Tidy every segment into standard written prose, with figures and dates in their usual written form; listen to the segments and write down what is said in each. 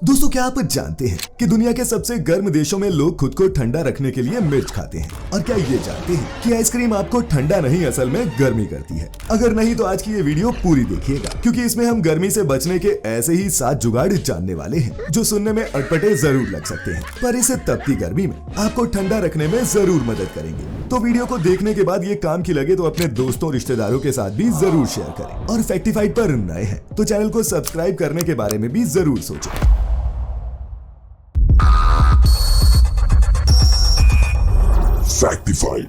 दोस्तों, क्या आप जानते हैं कि दुनिया के सबसे गर्म देशों में लोग खुद को ठंडा रखने के लिए मिर्च खाते हैं? और क्या ये जानते हैं कि आइसक्रीम आपको ठंडा नहीं असल में गर्मी करती है? अगर नहीं तो आज की ये वीडियो पूरी देखिएगा, क्योंकि इसमें हम गर्मी से बचने के ऐसे ही 7 जुगाड़ जानने वाले हैं जो सुनने में अटपटे जरूर लग सकते हैं, पर इस तपती गर्मी में आपको ठंडा रखने में जरूर मदद करेंगे। तो वीडियो को देखने के बाद ये काम की लगे तो अपने दोस्तों रिश्तेदारों के साथ भी जरूर शेयर करें। और फैक्टिफाइड पर नए हैं तो चैनल को सब्सक्राइब करने के बारे में भी जरूर सोचें। Factify.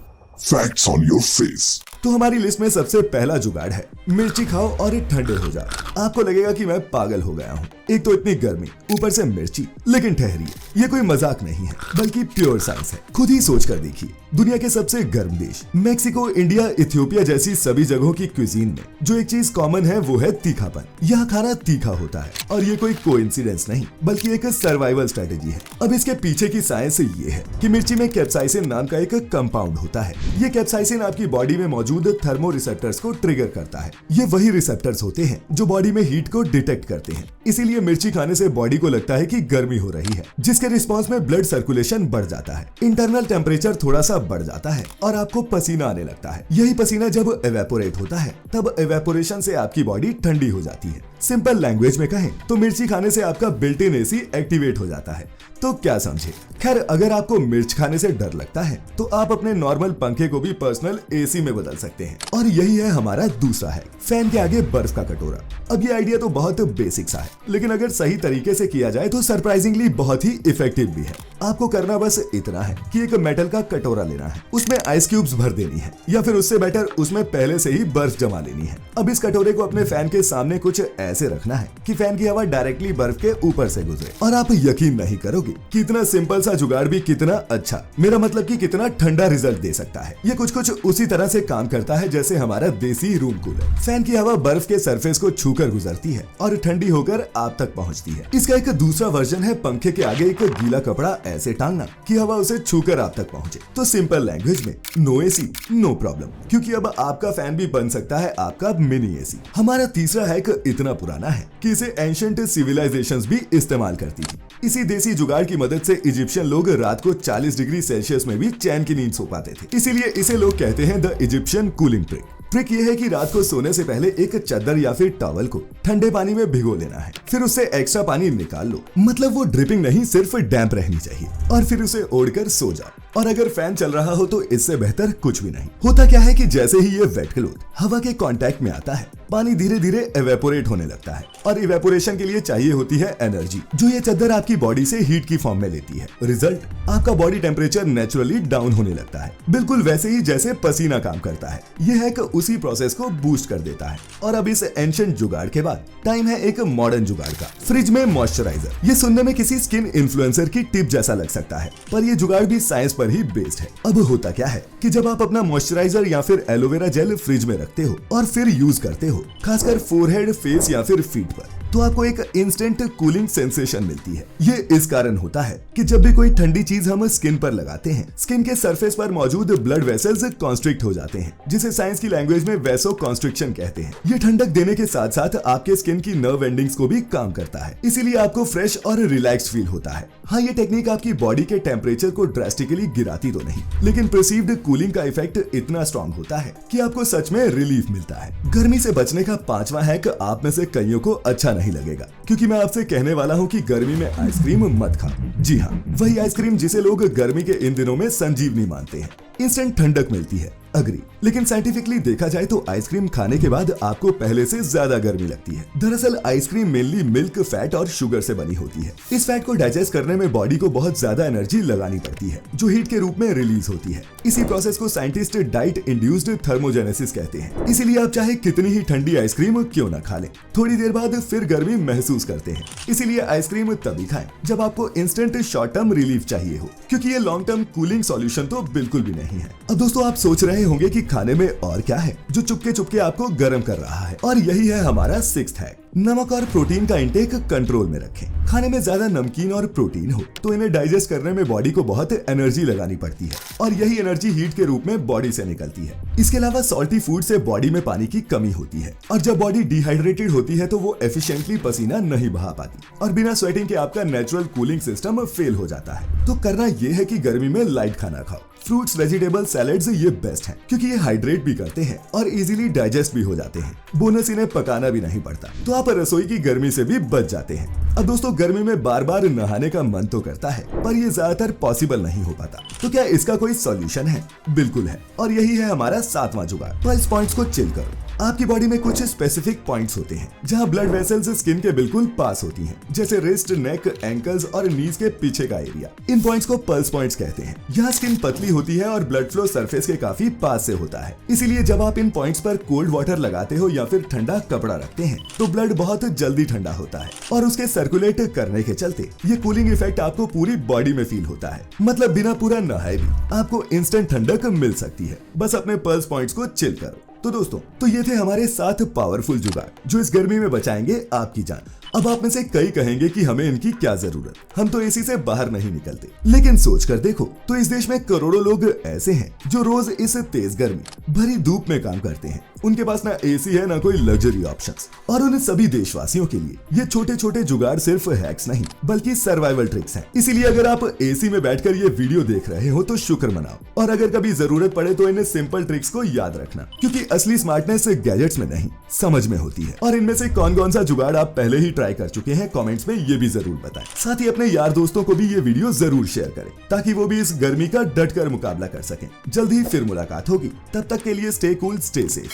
Facts on your face. तो हमारी लिस्ट में सबसे पहला जुगाड़ है मिर्ची खाओ और ठंडे हो जाओ। आपको लगेगा कि मैं पागल हो गया हूँ, एक तो इतनी गर्मी, ऊपर से मिर्ची। लेकिन ठहरिए, ये कोई मजाक नहीं है बल्कि प्योर साइंस है। खुद ही सोच कर देखिए, दुनिया के सबसे गर्म देश मेक्सिको, इंडिया, इथियोपिया जैसी सभी जगहों की क्विजीन में जो एक चीज कॉमन है वो है तीखापन। यहाँ खाना तीखा होता है और ये कोई कोइंसिडेंस नहीं बल्कि एक सर्वाइवल स्ट्रेटेजी है। अब इसके पीछे की साइंस ये है कि मिर्ची में कैप्साइसिन नाम का एक कंपाउंड होता है। ये कैप्साइसिन आपकी बॉडी में मौजूद थर्मो रिसेप्टर्स को ट्रिगर करता है। ये वही रिसेप्टर्स होते हैं जो बॉडी में हीट को डिटेक्ट करते हैं। इसीलिए मिर्ची खाने से बॉडी को लगता है कि गर्मी हो रही है, जिसके रिस्पॉन्स में ब्लड सर्कुलेशन बढ़ जाता है, इंटरनल टेम्परेचर थोड़ा सा बढ़ जाता है और आपको पसीना आने लगता है। यही पसीना जब एवेपोरेट होता है तब एवेपोरेशन से आपकी बॉडी ठंडी हो जाती है। सिंपल लैंग्वेज में कहें तो मिर्ची खाने से आपका बिल्ट इन एसी एक्टिवेट हो जाता है। तो क्या समझे? खैर, अगर आपको मिर्च खाने से डर लगता है तो आप अपने नॉर्मल पंखे को भी पर्सनल एसी में बदल सकते हैं। और यही है हमारा दूसरा हैक, फैन के आगे बर्फ का कटोरा। अब ये आइडिया तो बहुत बेसिक सा है, लेकिन अगर सही तरीके से किया जाए तो सरप्राइजिंगली बहुत ही इफेक्टिव भी है। आपको करना बस इतना है कि एक मेटल का कटोरा लेना है, उसमें आइस क्यूब्स भर देनी है, या फिर उससे बेटर उसमें पहले से ही बर्फ जमा लेनी है। अब इस कटोरे को अपने फैन के सामने कुछ ऐसे रखना है कि फैन की हवा डायरेक्टली बर्फ के ऊपर से गुजरे। और आप यकीन नहीं करोगे कि इतना सिंपल सा जुगाड़ भी कितना अच्छा, मेरा मतलब कि कितना ठंडा रिजल्ट दे सकता है। ये कुछ उसी तरह से काम करता है जैसे हमारा देसी रूम कूलर। फैन की हवा बर्फ के सरफेस को छूकर गुजरती है और ठंडी होकर आप तक पहुंचती है। इसका एक दूसरा वर्जन है पंखे के आगे एक गीला कपड़ा ऐसे टांगना कि हवा उसे छूकर आप तक पहुंचे। तो सिंपल लैंग्वेज में नो एसी नो प्रॉब्लम, क्योंकि अब आपका फैन भी बन सकता है आपका मिनी एसी। हमारा तीसरा हैक इतना पुराना है कि इसे एंशिएंट सिविलाइजेशंस भी इस्तेमाल करती थी। इसी देसी जुगाड़ की मदद से इजिप्शियन लोग रात को 40 डिग्री सेल्सियस में भी चैन की नींद सो पाते थे। इसीलिए इसे लोग कहते हैं the Egyptian cooling trick. Trick ये है कि रात को सोने से पहले एक चादर या फिर टॉवल को ठंडे पानी में भिगो लेना है, फिर उससे एक्स्ट्रा पानी निकाल लो, मतलब वो ड्रिपिंग नहीं, सिर्फ डैम्प रहनी चाहिए, और फिर उसे ओढ़कर सो जाओ। और अगर फैन चल रहा हो तो इससे बेहतर कुछ भी नहीं। होता क्या है कि जैसे ही ये वेट क्लॉथ हवा के कांटेक्ट में आता है, पानी धीरे धीरे एवेपोरेट होने लगता है, और इवेपोरेशन के लिए चाहिए होती है एनर्जी, जो ये चादर आपकी बॉडी से हीट की फॉर्म में लेती है। रिजल्ट, आपका बॉडी टेम्परेचर नेचुरली डाउन होने लगता है, बिल्कुल वैसे ही जैसे पसीना काम करता है। यह हैक उसी प्रोसेस को बूस्ट कर देता है। और अब इस एंशिएंट जुगाड़ के बाद टाइम है एक मॉडर्न जुगाड़ का, फ्रिज में मॉइस्चराइजर। ये सुनने में किसी स्किन इन्फ्लुएंसर की टिप जैसा लग सकता है, पर ये जुगाड़ भी साइंस पर ही बेस्ड है। अब होता क्या है कि जब आप अपना मॉइस्चराइजर या फिर एलोवेरा जेल फ्रिज में रखते हो और फिर यूज करते हो, खासकर फोरहेड, फेस या फिर फीट पर, तो आपको एक इंस्टेंट कूलिंग सेंसेशन मिलती है। ये इस कारण होता है कि जब भी कोई ठंडी चीज हम स्किन पर लगाते हैं, स्किन के सरफेस पर मौजूद ब्लड वेसल्स कॉन्स्ट्रिक्ट हो जाते हैं, जिसे साइंस की लैंग्वेज में वैसो कॉन्स्ट्रिक्शन कहते हैं। ये ठंडक देने के साथ साथ आपके स्किन की नर्व एंडिंग्स को भी काम करता है, इसीलिए आपको फ्रेश और रिलैक्स्ड फील होता है। हाँ, ये टेक्निक आपकी बॉडी के टेम्परेचर को ड्रास्टिकली गिराती तो नहीं, लेकिन परसीव्ड कूलिंग का इफेक्ट इतना स्ट्रॉन्ग होता है कि आपको सच में रिलीफ मिलता है। गर्मी से बचने का 5वां हैक आप में से कईयों को अच्छा नहीं लगेगा, क्योंकि मैं आपसे कहने वाला हूँ कि गर्मी में आइसक्रीम मत खाओ। जी हाँ, वही आइसक्रीम जिसे लोग गर्मी के इन दिनों में संजीवनी मानते हैं। इंस्टेंट ठंडक मिलती है, अग्री, लेकिन साइंटिफिकली देखा जाए तो आइसक्रीम खाने के बाद आपको पहले से ज्यादा गर्मी लगती है। दरअसल आइसक्रीम मेनली मिल्क, फैट और शुगर से बनी होती है। इस फैट को डाइजेस्ट करने में बॉडी को बहुत ज्यादा एनर्जी लगानी पड़ती है, जो हीट के रूप में रिलीज होती है। इसी प्रोसेस को साइंटिस्ट डाइट इंड्यूस्ड थर्मोजेनेसिस कहते हैं। इसीलिए आप चाहे कितनी ही ठंडी आइसक्रीम क्यों न खा लें, थोड़ी देर बाद फिर गर्मी महसूस करते हैं। इसीलिए आइसक्रीम तभी खाएं जब आपको इंस्टेंट शॉर्ट टर्म रिलीफ चाहिए हो, क्योंकि ये लॉन्ग टर्म कूलिंग सॉल्यूशन तो बिल्कुल भी नहीं है। अब दोस्तों, आप सोच रहे होंगे कि खाने में और क्या है जो चुपके चुपके आपको गर्म कर रहा है, और यही है हमारा 6th हैक। नमक और प्रोटीन का इंटेक कंट्रोल में रखें। खाने में ज्यादा नमकीन और प्रोटीन हो तो इन्हें डाइजेस्ट करने में बॉडी को बहुत एनर्जी लगानी पड़ती है, और यही एनर्जी हीट के रूप में बॉडी से निकलती है। इसके अलावा सॉल्टी फूड से बॉडी में पानी की कमी होती है, और जब बॉडी डिहाइड्रेटेड होती है तो वो एफिशिएंटली पसीना नहीं बहा पाती, और बिना स्वेटिंग के आपका नेचुरल कूलिंग सिस्टम फेल हो जाता है। तो करना ये है कि गर्मी में लाइट खाना खाओ। फ्रूट्स, वेजिटेबल, सैलेड्स ये बेस्ट हैं क्योंकि ये हाइड्रेट भी करते हैं और इजीली डाइजेस्ट भी हो जाते हैं। बोनस इन्हें पकाना भी नहीं पड़ता, तो आप रसोई की गर्मी से भी बच जाते हैं। अब दोस्तों, गर्मी में बार बार नहाने का मन तो करता है, पर ये ज्यादातर पॉसिबल नहीं हो पाता। तो क्या इसका कोई सॉल्यूशन है? बिल्कुल है, और यही है हमारा 7वां जुगाड़। 12 पॉइंट्स को चिल करो। आपकी बॉडी में कुछ स्पेसिफिक पॉइंट्स होते हैं जहां ब्लड वेसल्स स्किन के बिल्कुल पास होती हैं, जैसे रिस्ट, नेक, एंकल्स और नीज के पीछे का एरिया। इन पॉइंट्स को पल्स पॉइंट्स कहते हैं। यहाँ स्किन पतली होती है और ब्लड फ्लो सरफेस के काफी पास से होता है। इसीलिए जब आप इन पॉइंट्स पर कोल्ड वाटर लगाते हो या फिर ठंडा कपड़ा रखते हैं तो ब्लड बहुत जल्दी ठंडा होता है, और उसके सर्कुलेट करने के चलते ये कूलिंग इफेक्ट आपको पूरी बॉडी में फील होता है। मतलब बिना पूरा नहाए भी आपको इंस्टेंट ठंडक मिल सकती है, बस अपने पल्स पॉइंट्स को चिल करो। तो दोस्तों, तो ये थे हमारे 7 पावरफुल जुगाड़ जो इस गर्मी में बचाएंगे आपकी जान। अब आप में से कई कहेंगे कि हमें इनकी क्या जरूरत, हम तो एसी से बाहर नहीं निकलते। लेकिन सोच कर देखो तो इस देश में करोड़ों लोग ऐसे हैं जो रोज इस तेज गर्मी भरी धूप में काम करते हैं। उनके पास ना एसी है, ना कोई लग्जरी ऑप्शंस, और उन सभी देशवासियों के लिए ये छोटे छोटे जुगाड़ सिर्फ हैक्स नहीं बल्कि सर्वाइवल ट्रिक्स हैं। इसीलिए अगर आप एसी में बैठकर ये वीडियो देख रहे हो तो शुक्र मनाओ, और अगर कभी जरूरत पड़े तो इन सिंपल ट्रिक्स को याद रखना, क्योंकि असली स्मार्टनेस गैजेट्स में नहीं समझ में होती है। और इनमें से कौन कौन सा जुगाड़ आप पहले ही ट्राई कर चुके हैं, कमेंट्स में ये भी जरूर बताएं। साथ ही अपने यार दोस्तों को भी ये वीडियो जरूर शेयर करें ताकि वो भी इस गर्मी का डट कर मुकाबला कर सकें। जल्द ही फिर मुलाकात होगी, तब तक के लिए स्टे कूल, स्टे सेफ।